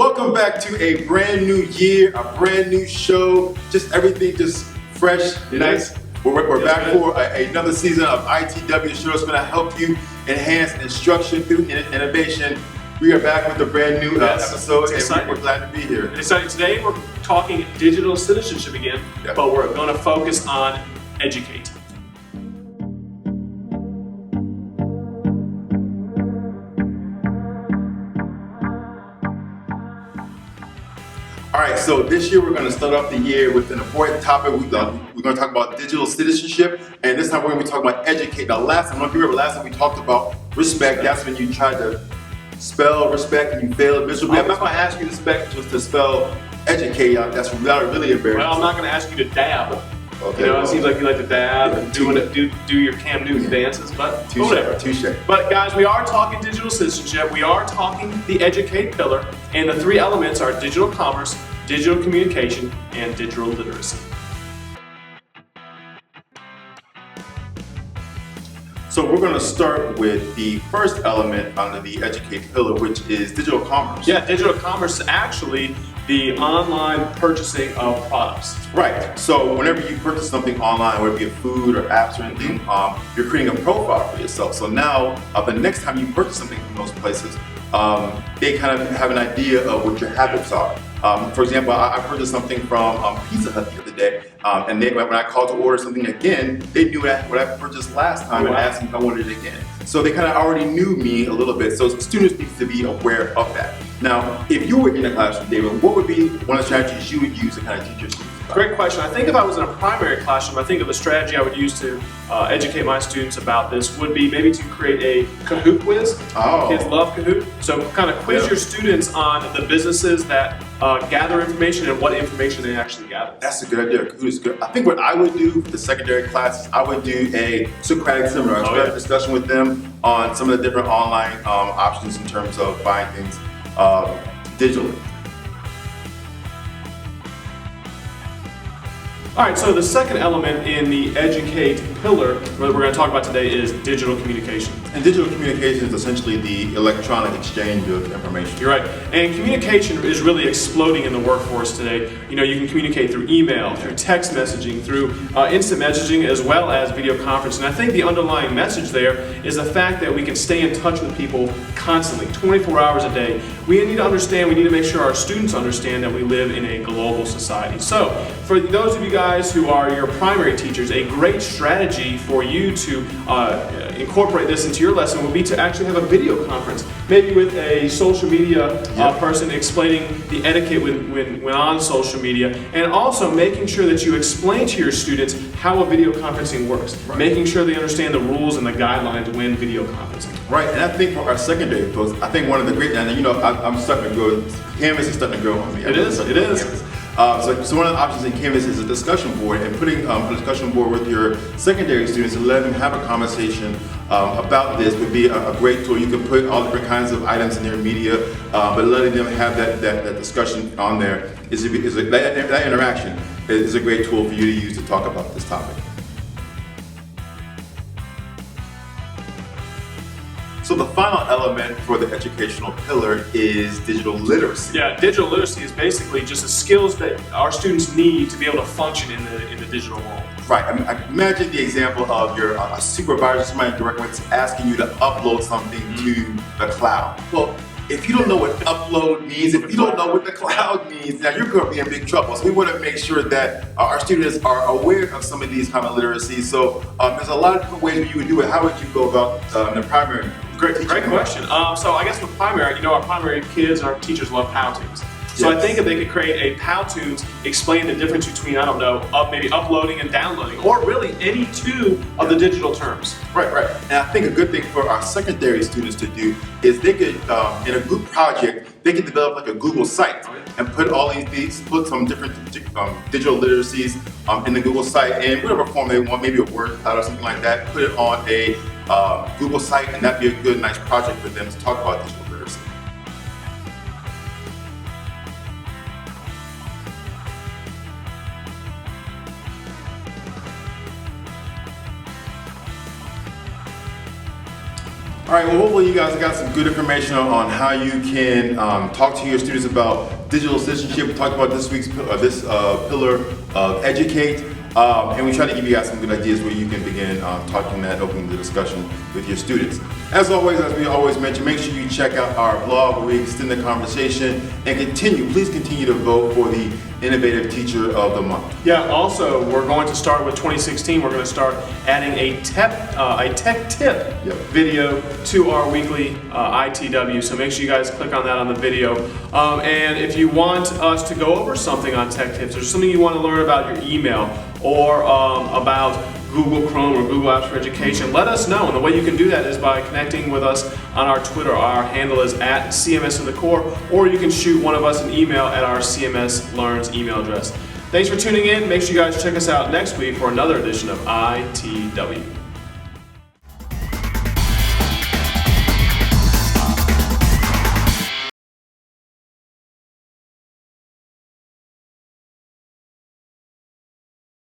Welcome back to a brand new year, a brand new show, just everything just fresh, nice. We're back for another season of ITW show that's going to help you enhance instruction through innovation. We are back with a brand new episode, and we're glad to be here. Exciting. Today we're talking digital citizenship again, but we're going to focus on educate. All right, so this year we're going to start off the year with an important topic. We're going to talk about digital citizenship, and this time we're going to be talking about educate. Now, last time we talked about respect. That's when you tried to spell respect and you failed miserably. I'm not going to ask you to spell educate. That's really embarrassing. Well, I'm not going to ask you to dab. Okay, it seems like you like to dab and do your Cam Newton dances, but whatever. Touche. But guys, we are talking digital citizenship. We are talking the educate pillar, and the three elements are digital commerce, digital communication, and digital literacy. So we're going to start with the first element under the educate pillar, which is digital commerce. Yeah, digital commerce is actually the online purchasing of products. Right. So whenever you purchase something online, whether it be food or apps or anything, you're creating a profile for yourself. So now, the next time you purchase something from those places, they kind of have an idea of what your habits are. For example, I purchased something from Pizza Hut the other day, and when I called to order something again, they knew what I purchased last time and asked me if I wanted it again. So they kind of already knew me a little bit. So students need to be aware of that. Now, if you were in a classroom, David, what would be one of the strategies you would use to kind of teach your students? Great question. I think if I was in a primary classroom, I think of a strategy I would use to educate my students about this would be maybe to create a Kahoot quiz. Oh. Kids love Kahoot. So kind of quiz your students on the businesses that gather information and what information they actually gather. That's a good idea. Kahoot is good. I think what I would do for the secondary classes, I would do a Socratic seminar, a discussion with them on some of the different online options in terms of buying things digitally. All right, so the second element in the educate pillar that we're going to talk about today is digital communication. And digital communication is essentially the electronic exchange of information. You're right. And communication is really exploding in the workforce today. You know, you can communicate through email, through text messaging, through instant messaging, as well as video conference. And I think the underlying message there is the fact that we can stay in touch with people constantly, 24 hours a day. We need to make sure our students understand that we live in a global society. So, for those of you guys who are your primary teachers, a great strategy for you to incorporate this into your lesson would be to actually have a video conference, maybe with a social media person explaining the etiquette when on social media, and also making sure that you explain to your students how a video conferencing works, making sure they understand the rules and the guidelines when video conferencing. Right, and I think for our secondary folks, I think one of the great, and you know, I'm starting to grow, Canvas is starting to grow on me. It is. So one of the options in Canvas is a discussion board, and putting a discussion board with your secondary students and letting them have a conversation about this would be a great tool. You can put all different kinds of items in their media, but letting them have that discussion on there that interaction is a great tool for you to use to talk about this topic. So the final element for the educational pillar is digital literacy. Yeah, digital literacy is basically just the skills that our students need to be able to function in the digital world. Right. I mean, imagine the example of your supervisor, somebody directly asking you to upload something to the cloud. Well, if you don't know what upload means, if you don't know what the cloud means, now you're going to be in big trouble. So we want to make sure that our students are aware of some of these kind of literacy. So there's a lot of different ways you would do it. How would you go about the primary? Great question. So I guess with primary, our primary kids, our teachers love Powtoons. So I think if they could create a Powtoons, explain the difference between, maybe uploading and downloading, or really any two of the digital terms. Right. And I think a good thing for our secondary students to do is they could, in a group project, they could develop like a Google site and put put some different digital literacies in the Google site in whatever form they want, maybe a Word cloud or something like that, put it on a Google site, and that'd be a good, nice project for them to talk about digital literacy. All right, well, hopefully you guys got some good information on how you can talk to your students about digital citizenship. We talked about this week's pillar of educate, and we try to give you guys some good ideas where you can begin talking that, opening the discussion with your students. As always, as we always mention, make sure you check out our blog where we extend the conversation and please continue to vote for the Innovative Teacher of the Month. Yeah, also, we're going to start with 2016. We're going to start adding a tech tip video to our weekly ITW. So make sure you guys click on that on the video. And if you want us to go over something on tech tips, or something you want to learn about your email, or about Google Chrome or Google Apps for Education, let us know. And the way you can do that is by connecting with us on our Twitter. Our handle is @CMS to the Core, or you can shoot one of us an email at our CMS Learns email address. Thanks for tuning in. Make sure you guys check us out next week for another edition of ITW.